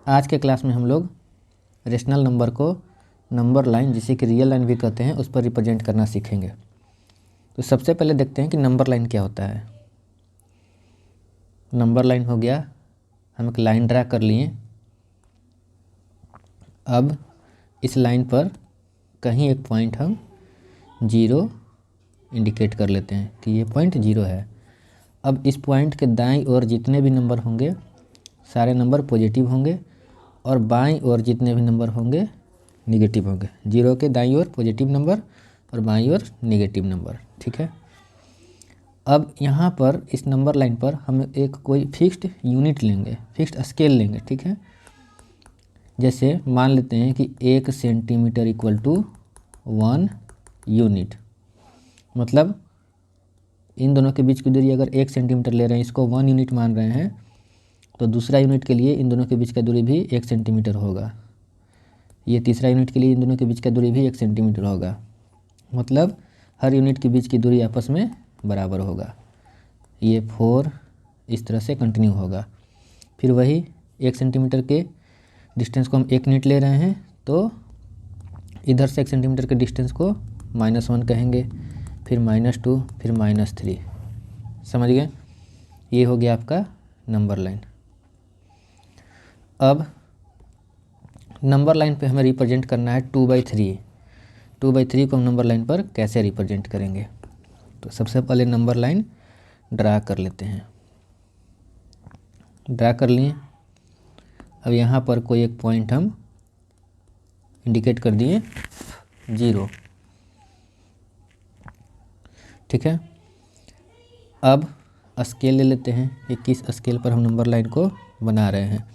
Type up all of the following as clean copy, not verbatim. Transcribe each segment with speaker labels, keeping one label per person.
Speaker 1: आज के क्लास में हम लोग रेशनल नंबर को नंबर लाइन, जिसे कि रियल लाइन भी कहते हैं, उस पर रिप्रेजेंट करना सीखेंगे। तो सबसे पहले देखते हैं कि नंबर लाइन क्या होता है। नंबर लाइन हो गया, हम एक लाइन ड्रा कर लिए। अब इस लाइन पर कहीं एक पॉइंट हम 0 इंडिकेट कर लेते हैं कि ये पॉइंट 0 है। अब इस पॉइंट के दाईं ओर जितने भी नंबर होंगे सारे नंबर पॉजिटिव होंगे और बाईं ओर जितने भी नंबर होंगे निगेटिव होंगे। 0 के दाईं ओर पॉजिटिव नंबर और बाईं ओर निगेटिव नंबर, ठीक है। अब यहाँ पर इस नंबर लाइन पर हम एक कोई फिक्स्ड यूनिट लेंगे, फिक्स्ड स्केल लेंगे, ठीक है। जैसे मान लेते हैं कि 1 सेंटीमीटर इक्वल टू 1 यूनिट, मतलब इन दोनों के बीच की दूरी अगर 1 सेंटीमीटर ले रहे हैं, इसको 1 यूनिट मान रहे हैं, तो दूसरा यूनिट के लिए इन दोनों के बीच का दूरी भी 1 सेंटीमीटर होगा। ये तीसरा यूनिट के लिए इन दोनों के बीच का दूरी भी 1 सेंटीमीटर होगा। मतलब हर यूनिट के बीच की दूरी आपस में बराबर होगा। ये 4 इस तरह से कंटिन्यू होगा। फिर वही 1 सेंटीमीटर के डिस्टेंस को हम 1 यूनिट ले रहे हैं, तो इधर से 1 सेंटीमीटर के डिस्टेंस को -1 कहेंगे, फिर -2, फिर -3। समझ गए? ये हो गया आपका नंबर लाइन। अब नंबर लाइन पे हमें रिप्रेजेंट करना है 2/3। 2/3 को हम नंबर लाइन पर कैसे रिप्रेजेंट करेंगे? तो सबसे पहले नंबर लाइन ड्रा कर लेते हैं। ड्रा कर लिए। अब यहाँ पर कोई एक पॉइंट हम इंडिकेट कर दिए 0, ठीक है। अब स्केल ले लेते हैं कि किस स्केल पर हम नंबर लाइन को बना रहे हैं।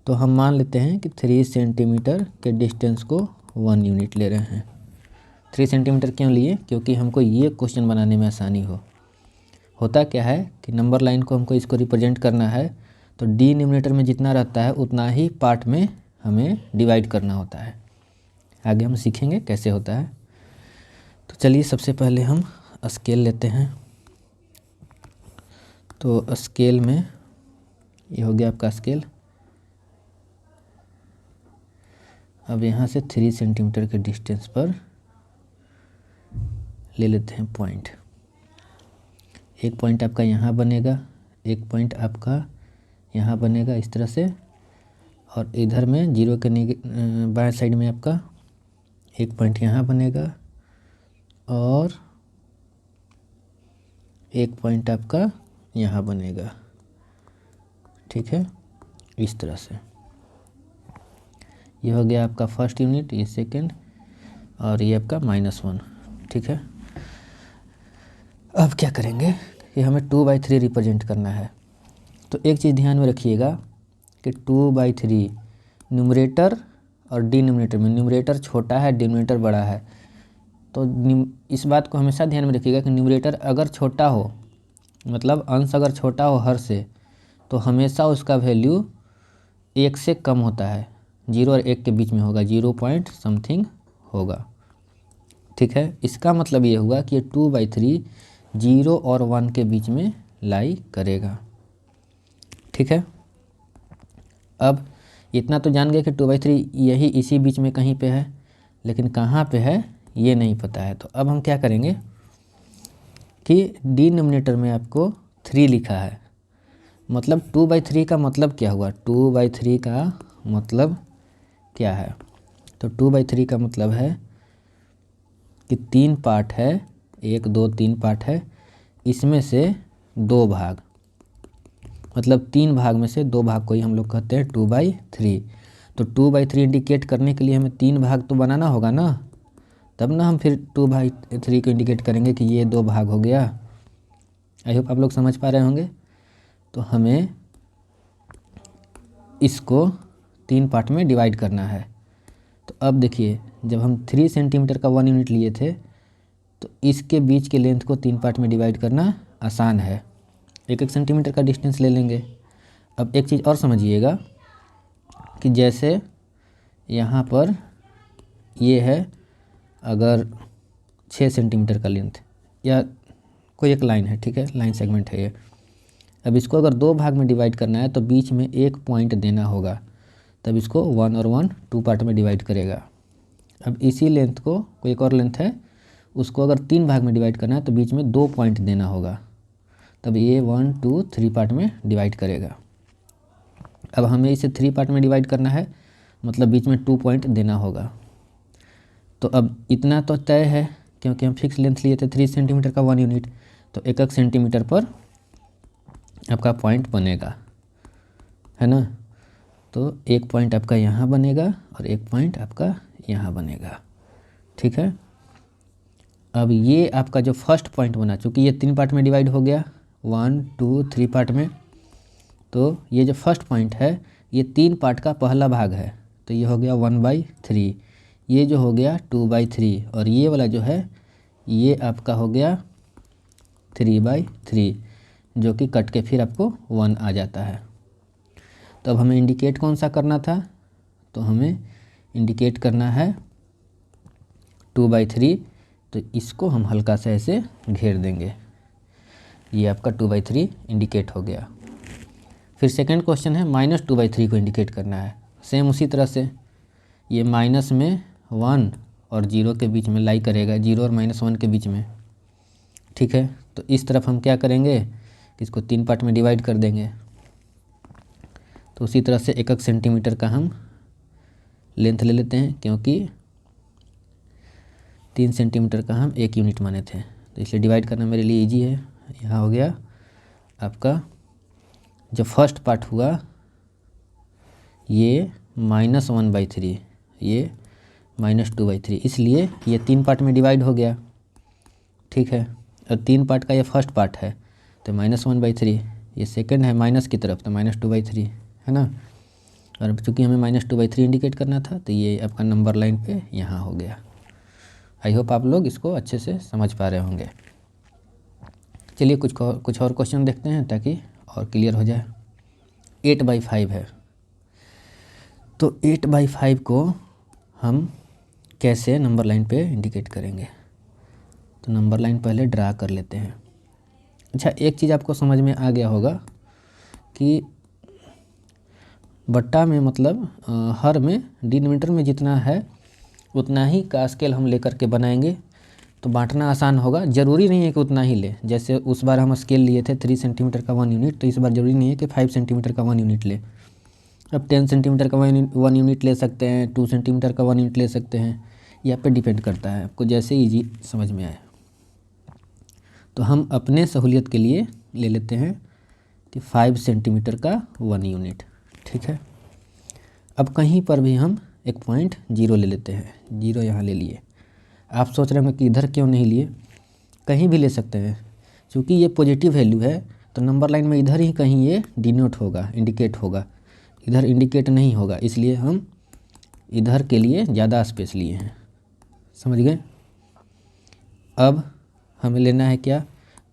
Speaker 1: तो हम मान लेते हैं कि 3 सेंटीमीटर के डिस्टेंस को 1 यूनिट ले रहे हैं। 3 सेंटीमीटर क्यों लिए? क्योंकि हमको ये क्वेश्चन बनाने में आसानी हो। होता क्या है कि नंबर लाइन को हमको इसको रिप्रेजेंट करना है, तो डिनोमिनेटर में जितना रहता है उतना ही पार्ट में हमें डिवाइड करना होता है। आगे हम सीखेंगे कैसे होता है। तो चलिए सबसे पहले हम स्केल लेते हैं। तो स्केल में ये हो गया आपका स्केल। अब यहाँ से 3 सेंटीमीटर के डिस्टेंस पर ले लेते हैं पॉइंट। एक पॉइंट आपका यहाँ बनेगा, एक पॉइंट आपका यहाँ बनेगा इस तरह से, और इधर में 0 के बाएं साइड में आपका एक पॉइंट यहाँ बनेगा और एक पॉइंट आपका यहाँ बनेगा, ठीक है, इस तरह से। ये हो गया आपका फर्स्ट यूनिट, ये सेकंड, और ये आपका -1, ठीक है। अब क्या करेंगे कि हमें 2/3 रिप्रेजेंट करना है। तो एक चीज़ ध्यान में रखिएगा कि 2/3 न्यूमरेटर और डिनोमिनेटर में, न्यूमरेटर छोटा है, डिनोमिनेटर बड़ा है। तो इस बात को हमेशा ध्यान में रखिएगा कि न्यूमरेटर अगर छोटा हो, मतलब अंश अगर छोटा हो हर से, तो हमेशा उसका वैल्यू 1 से कम होता है। 0 और 1 के बीच में होगा, 0 पॉइंट समथिंग होगा, ठीक है। इसका मतलब ये हुआ कि 2/3 0 और 1 के बीच में लाई करेगा, ठीक है। अब इतना तो जान गए कि 2/3 यही इसी बीच में कहीं पे है, लेकिन कहाँ पे है ये नहीं पता है। तो अब हम क्या करेंगे कि डिनोमिनेटर में आपको 3 लिखा है, मतलब 2/3 का मतलब क्या हुआ? 2/3 का मतलब क्या है? तो 2/3 का मतलब है कि 3 पार्ट है, 1 2 3 पार्ट है, इसमें से 2 भाग, मतलब 3 भाग में से 2 भाग को ही हम लोग कहते हैं 2/3। तो 2/3 इंडिकेट करने के लिए हमें 3 भाग तो बनाना होगा ना, तब ना हम फिर 2/3 को इंडिकेट करेंगे कि ये 2 भाग हो गया। आई होप आप लोग समझ पा रहे होंगे। तो हमें इसको 3 पार्ट में डिवाइड करना है। तो अब देखिए, जब हम 3 सेंटीमीटर का 1 यूनिट लिए थे, तो इसके बीच के लेंथ को 3 पार्ट में डिवाइड करना आसान है। 1-1 सेंटीमीटर का डिस्टेंस ले लेंगे। अब एक चीज़ और समझिएगा कि जैसे यहाँ पर ये है अगर 6 सेंटीमीटर का लेंथ, या कोई एक लाइन है, ठीक है, लाइन सेगमेंट है ये। अब इसको अगर 2 भाग में डिवाइड करना है तो बीच में एक पॉइंट देना होगा। तब इसको 1 और 1 2 पार्ट में डिवाइड करेगा। अब इसी लेंथ को कोई एक और लेंथ है, उसको अगर 3 भाग में डिवाइड करना है तो बीच में 2 पॉइंट देना होगा, तब ये 1 2 3 पार्ट में डिवाइड करेगा। अब हमें इसे 3 पार्ट में डिवाइड करना है, मतलब बीच में 2 पॉइंट देना होगा। तो अब इतना तो तय है क्योंकि हम फिक्स लेंथ लिए थे 3 सेंटीमीटर का 1 यूनिट, तो 1 सेंटीमीटर पर आपका पॉइंट बनेगा, है ना। तो एक पॉइंट आपका यहाँ बनेगा और एक पॉइंट आपका यहाँ बनेगा, ठीक है। अब ये आपका जो फर्स्ट पॉइंट बना, चूँकि ये 3 पार्ट में डिवाइड हो गया 1 2 3 पार्ट में, तो ये जो फर्स्ट पॉइंट है ये 3 पार्ट का पहला भाग है, तो ये हो गया 1/3, ये जो हो गया 2/3 और ये वाला जो है ये आपका हो गया 3/3, जो कि कट के फिर आपको 1 आ जाता है। तो अब हमें इंडिकेट कौन सा करना था, तो हमें इंडिकेट करना है 2/3, तो इसको हम हल्का सा ऐसे घेर देंगे, ये आपका 2/3 इंडिकेट हो गया। फिर सेकंड क्वेश्चन है -2/3 को इंडिकेट करना है। सेम उसी तरह से ये माइनस में 1 और 0 के बीच में लाई करेगा, 0 और -1 के बीच में, ठीक है। तो इस तरफ हम क्या करेंगे कि इसको 3 पार्ट में डिवाइड कर देंगे। तो उसी तरह से 1 सेंटीमीटर का हम लेंथ ले लेते हैं, क्योंकि 3 सेंटीमीटर का हम 1 यूनिट माने थे, तो इसलिए डिवाइड करना मेरे लिए इजी है। यहाँ हो गया आपका जो फर्स्ट पार्ट हुआ ये -1/3, ये -2/3, इसलिए ये 3 पार्ट में डिवाइड हो गया, ठीक है। और 3 पार्ट का ये फर्स्ट पार्ट है तो -1/3, ये सेकंड है माइनस की तरफ तो -2/3, है ना। और चूँकि हमें -2/3 इंडिकेट करना था तो ये आपका नंबर लाइन पे यहाँ हो गया। आई होप आप लोग इसको अच्छे से समझ पा रहे होंगे। चलिए कुछ और क्वेश्चन देखते हैं ताकि और क्लियर हो जाए। 8/5 है, तो 8/5 को हम कैसे नंबर लाइन पे इंडिकेट करेंगे, तो नंबर लाइन पहले ड्रा कर लेते हैं। अच्छा, एक चीज़ आपको समझ में आ गया होगा कि बट्टा में मतलब हर में डिनोमिनेटर में जितना है उतना ही का स्केल हम लेकर के बनाएंगे, तो बांटना आसान होगा। ज़रूरी नहीं है कि उतना ही ले, जैसे उस बार हम स्केल लिए थे 3 सेंटीमीटर का 1 यूनिट, तो इस बार ज़रूरी नहीं है कि 5 सेंटीमीटर का 1 यूनिट ले। अब 10 सेंटीमीटर का 1 यूनिट ले सकते हैं, 2 सेंटीमीटर का 1 यूनिट ले सकते हैं, ये आप पे डिपेंड करता है, आपको जैसे ईजी समझ में आए। तो हम अपने सहूलियत के लिए ले लेते हैं कि 5 सेंटीमीटर का 1 यूनिट, ठीक है। अब कहीं पर भी हम एक पॉइंट 0 ले लेते हैं, 0 यहाँ ले लिए। आप सोच रहे होंगे कि इधर क्यों नहीं लिए, कहीं भी ले सकते हैं, क्योंकि ये पॉजिटिव वैल्यू है तो नंबर लाइन में इधर ही कहीं ये डिनोट होगा, इंडिकेट होगा, इधर इंडिकेट नहीं होगा, इसलिए हम इधर के लिए ज़्यादा स्पेस लिए हैं, समझ गए। अब हमें लेना है क्या,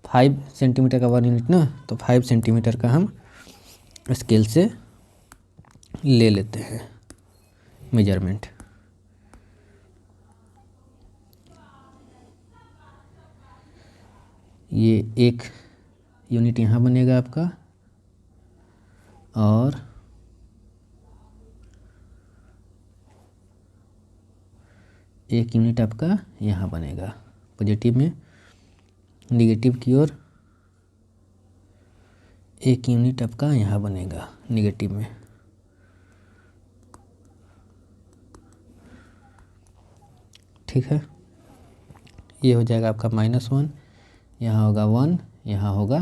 Speaker 1: 5 सेंटीमीटर का 1 यूनिट ना, तो 5 सेंटीमीटर का हम स्केल से ले लेते हैं मेजरमेंट। ये 1 यूनिट यहाँ बनेगा आपका और एक यूनिट आपका यहाँ बनेगा पॉजिटिव में, निगेटिव की ओर 1 यूनिट आपका यहाँ बनेगा निगेटिव में। ठीक है, ये हो जाएगा आपका -1, यहाँ होगा 1, यहाँ होगा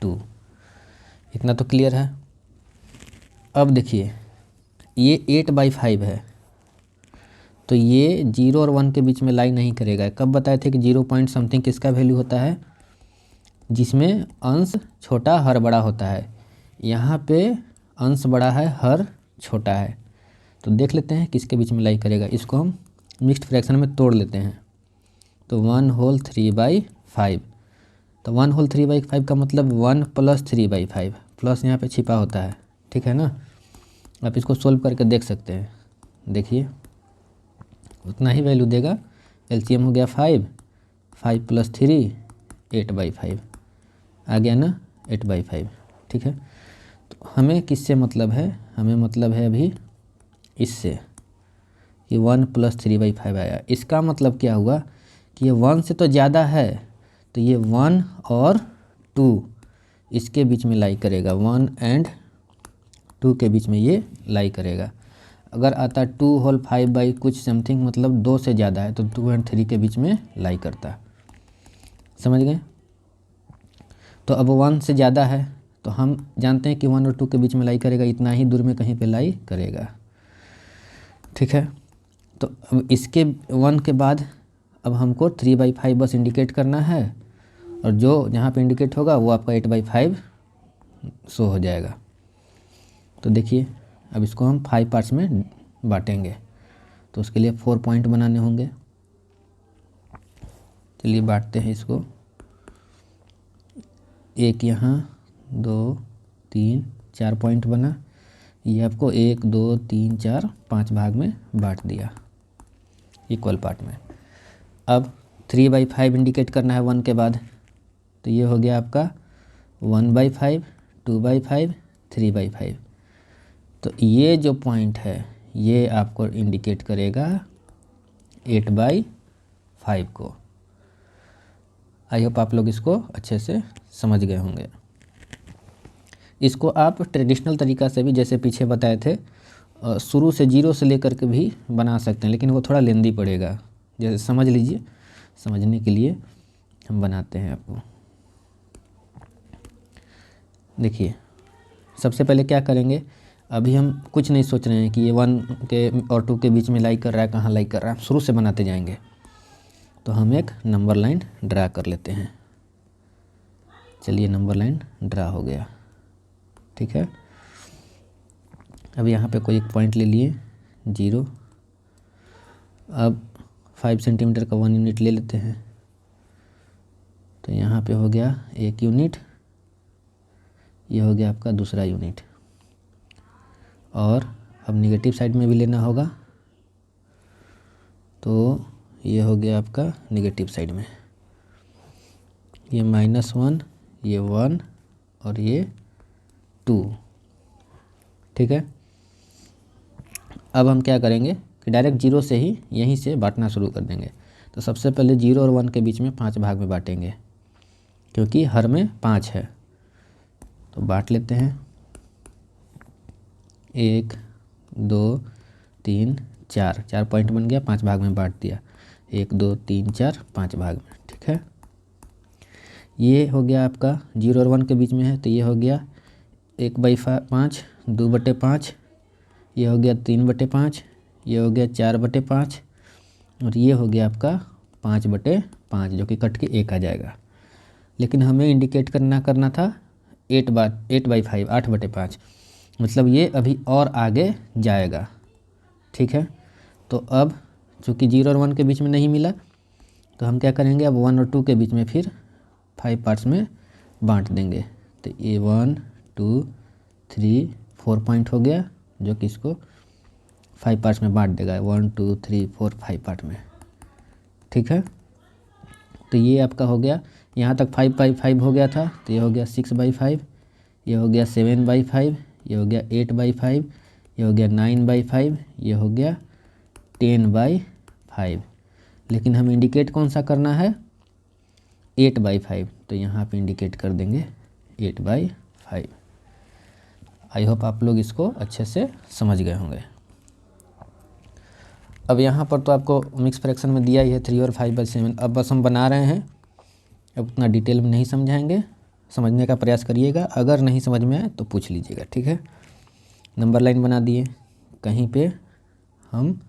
Speaker 1: 2। इतना तो क्लियर है। अब देखिए ये 8/5 है, तो ये 0 और 1 के बीच में लाई नहीं करेगा। कब बताए थे कि 0 पॉइंट समथिंग किसका वैल्यू होता है, जिसमें अंश छोटा हर बड़ा होता है। यहाँ पे अंश बड़ा है, हर छोटा है, तो देख लेते हैं किसके बीच में लाई करेगा। इसको हम मिक्स्ड फ्रैक्शन में तोड़ लेते हैं, तो 1/3/5, तो 1/3/5 का मतलब 1 + 3/5, प्लस यहाँ पे छिपा होता है, ठीक है ना। आप इसको सोल्व करके देख सकते हैं, देखिए उतना ही वैल्यू देगा। एलसीएम हो गया 5 + 3 8/5 आ गया ना, 8/5, ठीक है। तो हमें किससे मतलब है, हमें मतलब है अभी इससे, ये 1 + 3/5 आया। इसका मतलब क्या हुआ कि ये 1 से तो ज़्यादा है, तो ये 1 और 2 इसके बीच में लाई करेगा, 1 और 2 के बीच में ये लाई करेगा। अगर आता 2 होल 5 कुछ समथिंग, मतलब 2 से ज़्यादा है, तो 2 और 3 के बीच में लाई करता। समझ गए? तो अब 1 से ज़्यादा है, तो हम जानते हैं कि 1 और 2 के बीच में लाई करेगा, इतना ही दूर में कहीं पे लाई करेगा। ठीक है, तो अब इसके 1 के बाद अब हमको 3/5 बस इंडिकेट करना है, और जो जहाँ पे इंडिकेट होगा वो आपका 8/5 शो हो जाएगा। तो देखिए, अब इसको हम 5 पार्ट्स में बांटेंगे, तो उसके लिए 4 पॉइंट बनाने होंगे। चलिए बांटते हैं इसको। एक यहाँ, 2, 3, 4 पॉइंट बना। ये आपको 1, 2, 3, 4, 5 भाग में बांट दिया इक्वल पार्ट में। अब 3/5 इंडिकेट करना है 1 के बाद, तो ये हो गया आपका 1/5, 2/5, 3/5। तो ये जो पॉइंट है ये आपको इंडिकेट करेगा 8/5 को। आई होप आप लोग इसको अच्छे से समझ गए होंगे। इसको आप ट्रेडिशनल तरीक़ा से भी, जैसे पीछे बताए थे, शुरू से 0 से लेकर के भी बना सकते हैं, लेकिन वो थोड़ा लेंदी पड़ेगा। जैसे समझ लीजिए, समझने के लिए हम बनाते हैं आपको। देखिए, सबसे पहले क्या करेंगे, अभी हम कुछ नहीं सोच रहे हैं कि ये 1 के और 2 के बीच में लाई कर रहा है, कहाँ लाई कर रहा है, शुरू से बनाते जाएंगे। तो हम एक नंबर लाइन ड्रा कर लेते हैं। चलिए, नंबर लाइन ड्रा हो गया। ठीक है, अब यहाँ पे कोई एक पॉइंट ले लिए, 0। अब 5 सेंटीमीटर का 1 यूनिट ले लेते हैं, तो यहाँ पे हो गया 1 यूनिट, ये हो गया आपका दूसरा यूनिट। और अब निगेटिव साइड में भी लेना होगा, तो ये हो गया आपका निगेटिव साइड में, ये -1, ये 1 और ये 2। ठीक है, अब हम क्या करेंगे कि डायरेक्ट 0 से ही यहीं से बांटना शुरू कर देंगे। तो सबसे पहले 0 और 1 के बीच में 5 भाग में बांटेंगे, क्योंकि हर में 5 है। तो बांट लेते हैं, 1, 2, 3, 4 पॉइंट बन गया, 5 भाग में बांट दिया, 1, 2, 3, 4, 5 भाग में। ठीक है, ये हो गया आपका 0 और 1 के बीच में है, तो ये हो गया 1/5, 2/5, ये हो गया 3/5, ये हो गया 4/5, और ये हो गया आपका 5/5, जो कि कट के 1 आ जाएगा। लेकिन हमें इंडिकेट करना था 8/5, 8/5, मतलब ये अभी और आगे जाएगा। ठीक है, तो अब चूँकि 0 और 1 के बीच में नहीं मिला, तो हम क्या करेंगे, अब 1 और 2 के बीच में फिर 5 पार्ट्स में बांट देंगे। तो ये 1, 2, 3, 4 पॉइंट हो गया, जो कि इसको 5 पार्ट्स में बांट देगा, 1, 2, 3, 4, 5 पार्ट में। ठीक है, तो ये आपका हो गया, यहाँ तक 5/5 हो गया था, तो ये हो गया 6/5, ये हो गया 7/5, ये हो गया 8/5, ये हो गया 9/5, ये हो गया 10/5। लेकिन हमें इंडिकेट कौन सा करना है, 8/5, तो यहाँ पे इंडिकेट कर देंगे 8/5। आई होप आप लोग इसको अच्छे से समझ गए होंगे। अब यहाँ पर तो आपको मिक्स फ्रैक्शन में दिया ही है 3 और 5/7। अब बस हम बना रहे हैं, अब उतना डिटेल में नहीं समझाएंगे, समझने का प्रयास करिएगा। अगर नहीं समझ में आए तो पूछ लीजिएगा। ठीक है, नंबर लाइन बना दिए, कहीं पे हम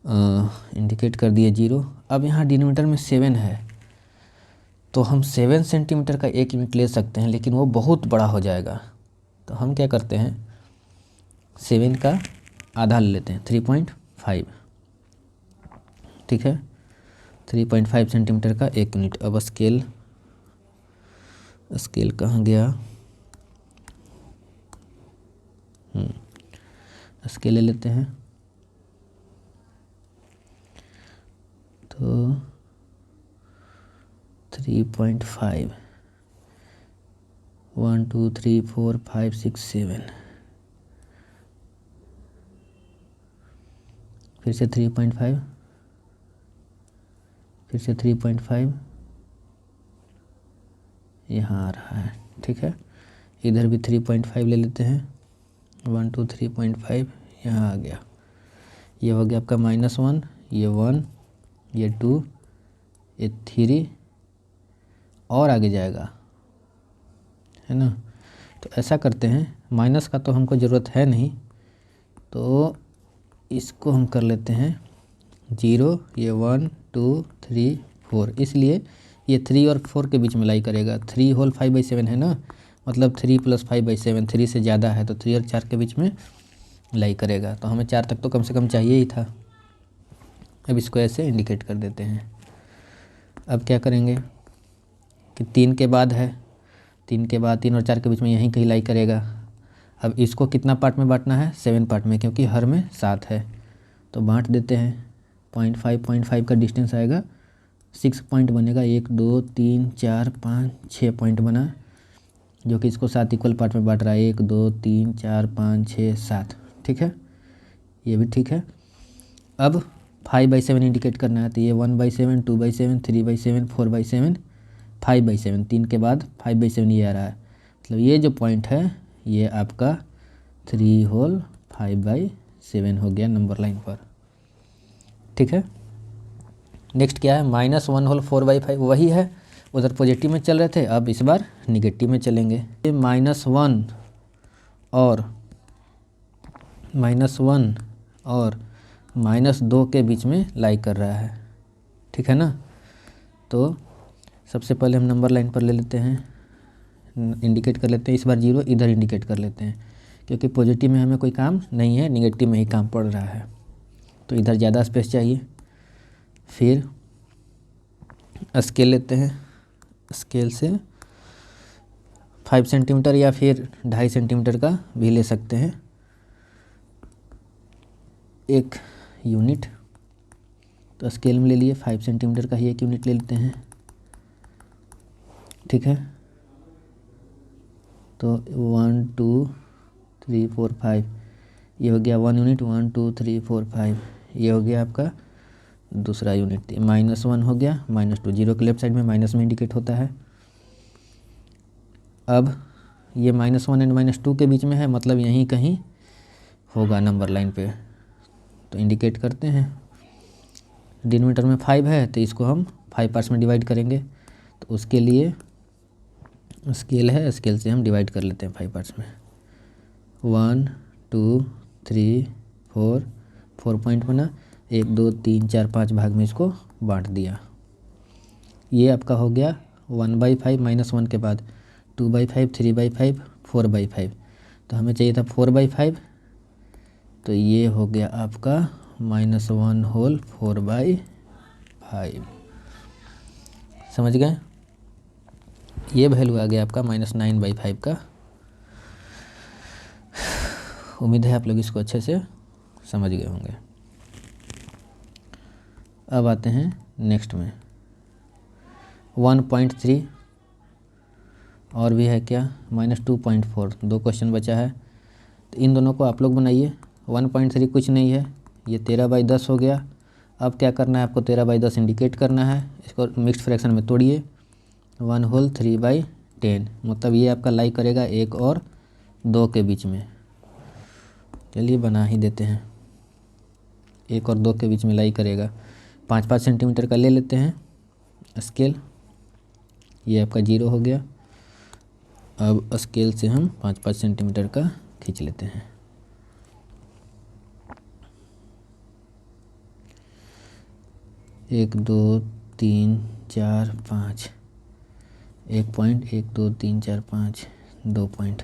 Speaker 1: इंडिकेट कर दिए 0। अब यहाँ डिनोमिनेटर में 7 है, तो हम 7 सेंटीमीटर का 1 यूनिट ले सकते हैं, लेकिन वो बहुत बड़ा हो जाएगा। तो हम क्या करते हैं, 7 का आधा ले लेते हैं, 3.5। ठीक है, 3.5 सेंटीमीटर का 1 यूनिट। अब स्केल कहाँ गया, स्केल ले लेते हैं। तो 3.5, 1, 2, 3, 4, 5, 6, 7, फिर से 3.5, फिर से 3.5 यहाँ आ रहा है, ठीक है। इधर भी 3.5 ले लेते हैं, 1 2 3.5 यहाँ आ गया। ये हो गया आपका -1, ये 1, ये 2, ये 3 और आगे जाएगा, है ना। तो ऐसा करते हैं, माइनस का तो हमको ज़रूरत है नहीं, तो इसको हम कर लेते हैं 0, ये 1 2 3 4, इसलिए ये 3 और 4 के बीच में लाई करेगा। 3 होल 5/7 है ना, मतलब 3 + 5/7, 3 से ज़्यादा है तो 3 और 4 के बीच में लाई करेगा। तो हमें 4 तक तो कम से कम चाहिए ही था। अब इसको ऐसे इंडिकेट कर देते हैं। अब क्या करेंगे कि 3 के बाद है, 3 के बाद 3 और 4 के बीच में यहीं कहीं लाई करेगा। अब इसको कितना पार्ट में बांटना है, 7 पार्ट में, क्योंकि हर में 7 है। तो बांट देते हैं, 0.5 का डिस्टेंस आएगा, 6 पॉइंट बनेगा, 1 2 3 4 5 6 पॉइंट बना, जो कि इसको 7 इक्वल पार्ट में बांट रहा है, 1 2 3 4 5 6 7, ठीक है, ये भी ठीक है। अब 5/7 इंडिकेट करना है, तो ये 1/7 2/7 3/7 4/7 5/7, 3 के बाद 5/7 ये आ रहा है, मतलब ये जो पॉइंट है ये आपका 3 होल 5/7 हो गया नंबर लाइन पर, ठीक है। नेक्स्ट क्या है, -1 होल 4/5, वही है, उधर पॉजिटिव में चल रहे थे, अब इस बार निगेटिव में चलेंगे। ये -1 और -2 के बीच में लाई कर रहा है, ठीक है ना। तो सबसे पहले हम नंबर लाइन पर ले लेते हैं, इंडिकेट कर लेते हैं, इस बार 0 इधर इंडिकेट कर लेते हैं, क्योंकि पॉजिटिव में हमें कोई काम नहीं है, निगेटिव में ही काम पड़ रहा है, तो इधर ज़्यादा स्पेस चाहिए। फिर स्केल लेते हैं, स्केल से 5 सेंटीमीटर या फिर 2.5 सेंटीमीटर का भी ले सकते हैं, एक यूनिट। तो स्केल में ले लिए 5 सेंटीमीटर का ही एक यूनिट ले लेते हैं, ठीक है। तो 1 2 3 4 5 ये हो गया 1 यूनिट, 1 2 3 4 5 ये हो गया आपका दूसरा यूनिट। -1 हो गया, -2, 0 के लेफ्ट साइड में माइनस में इंडिकेट होता है। अब ये -1 एंड -2 के बीच में है, मतलब यहीं कहीं होगा नंबर लाइन पे, तो इंडिकेट करते हैं। डिनोमिनेटर में 5 है, तो इसको हम 5 पार्ट्स में डिवाइड करेंगे, तो उसके लिए स्केल है, स्केल से हम डिवाइड कर लेते हैं 5 पार्ट्स में। 1 2 3 4 पॉइंट बना, 1 2 3 4 5 भाग में इसको बांट दिया। ये आपका हो गया 1/5, -1 के बाद 2/5 3/5 4/5, तो हमें चाहिए था 4/5, तो ये हो गया आपका -1 होल 4/5, समझ गए। ये वैल्यू आ गया आपका -9/5 का। उम्मीद है आप लोग इसको अच्छे से समझ गए होंगे। अब आते हैं नेक्स्ट में 1.3, और भी है क्या, -2.4, 2 क्वेश्चन बचा है, तो इन दोनों को आप लोग बनाइए। 1.3 कुछ नहीं है, ये 13/10 हो गया। अब क्या करना है आपको, 13/10 इंडिकेट करना है, इसको मिक्स्ड फ्रैक्शन में तोड़िए, 1 होल 3/10, मतलब ये आपका लाई करेगा 1 और 2 के बीच में। चलिए बना ही देते हैं, 1 और 2 के बीच में लाई करेगा। 5-5 सेंटीमीटर का ले लेते हैं स्केल, ये आपका 0 हो गया। अब स्केल से हम 5-5 सेंटीमीटर का खींच लेते हैं। एक 2 3 4 5, 1 पॉइंट, 1 2 3 4 5, 2 पॉइंट,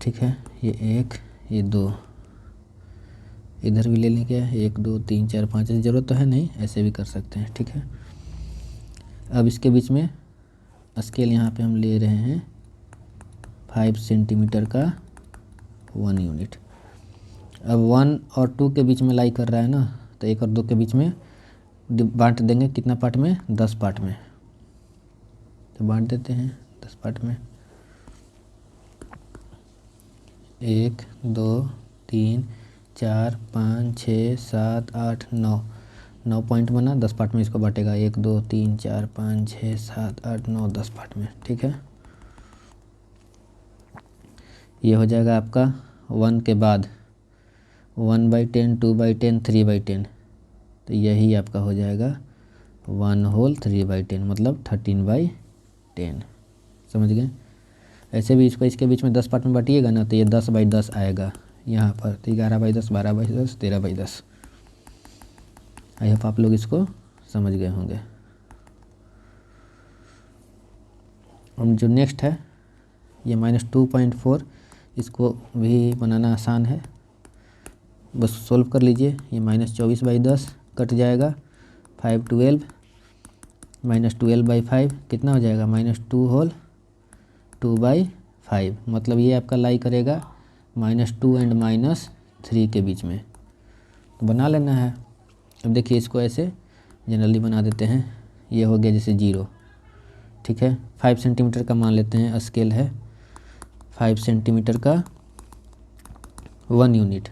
Speaker 1: ठीक है। ये 1 ये 2, इधर भी ले लें क्या, 1 2 3 4 5, ज़रूरत तो है नहीं, ऐसे भी कर सकते हैं, ठीक है। अब इसके बीच में स्केल यहाँ पे हम ले रहे हैं 5 सेंटीमीटर का 1 यूनिट। अब 1 और 2 के बीच में लाई कर रहा है ना, तो 1 और 2 के बीच में बांट देंगे, कितना पार्ट में, 10 पार्ट में, तो बांट देते हैं 10 पार्ट में। 1 2 3 4 5 6 7 8 9, 9 पॉइंट बना, 10 पार्ट में इसको बांटेगा, 1 2 3 4 5 6 7 8 9 10 पार्ट में, ठीक है। ये हो जाएगा आपका 1 के बाद 1/10, 2/10, 3/10, तो यही आपका हो जाएगा 1 होल 3/10, मतलब 13/10, समझ गए। ऐसे भी इसको इसके बीच में 10 पार्ट में बांटिएगा ना, तो ये 10/10 आएगा यहाँ पर, तो 11/10, 12/10, 13/10। आई होप आप लोग इसको समझ गए होंगे। अब जो नेक्स्ट है ये -2.4, इसको भी बनाना आसान है, बस सोल्व कर लीजिए। ये -24/10 कट जाएगा, 5 12, -12/5 कितना हो जाएगा, -2 होल 2/5, मतलब ये आपका लाई करेगा -2 एंड -3 के बीच में, तो बना लेना है। अब देखिए इसको ऐसे जनरली बना देते हैं, ये हो गया जैसे 0, ठीक है। 5 सेंटीमीटर का मान लेते हैं, स्केल है 5 सेंटीमीटर का 1 यूनिट,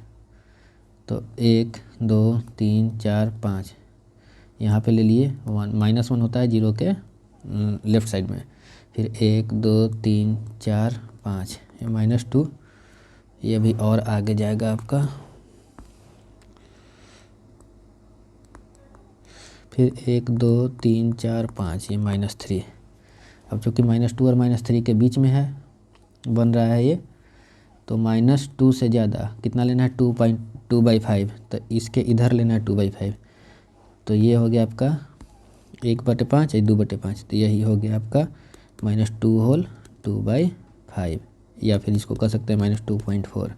Speaker 1: तो 1 2 3 4 5 यहाँ पे ले लिए 1, -1 होता है 0 के लेफ़्ट साइड में, फिर 1 2 3 4 5, ये -2, ये भी और आगे जाएगा आपका, फिर 1 2 3 4 5, ये -3। अब चूँकि -2 और -3 के बीच में है, बन रहा है ये, तो -2 से ज़्यादा कितना लेना है, 2/5, तो इसके इधर लेना है 2/5, तो ये हो गया आपका 1/5, 2/5, तो यही हो गया आपका -2 होल 2/5, या फिर इसको कह सकते हैं -2.4।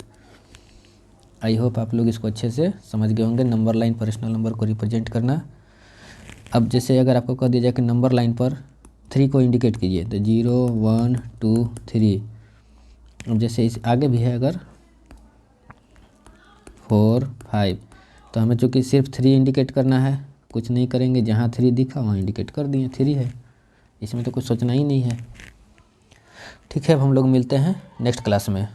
Speaker 1: आई होप आप लोग इसको अच्छे से समझ गए होंगे, नंबर लाइन पर रेशनल नंबर को रिप्रेजेंट करना। अब जैसे अगर आपको कह दिया जाए कि नंबर लाइन पर 3 को इंडिकेट कीजिए, तो 0 1 2 3, अब जैसे इस आगे भी है अगर 4 5, तो हमें चूँकि सिर्फ 3 इंडिकेट करना है, कुछ नहीं करेंगे, जहाँ 3 दिखा वहाँ इंडिकेट कर दिए, 3 है, इसमें तो कुछ सोचना ही नहीं है, ठीक है। अब हम लोग मिलते हैं नेक्स्ट क्लास में।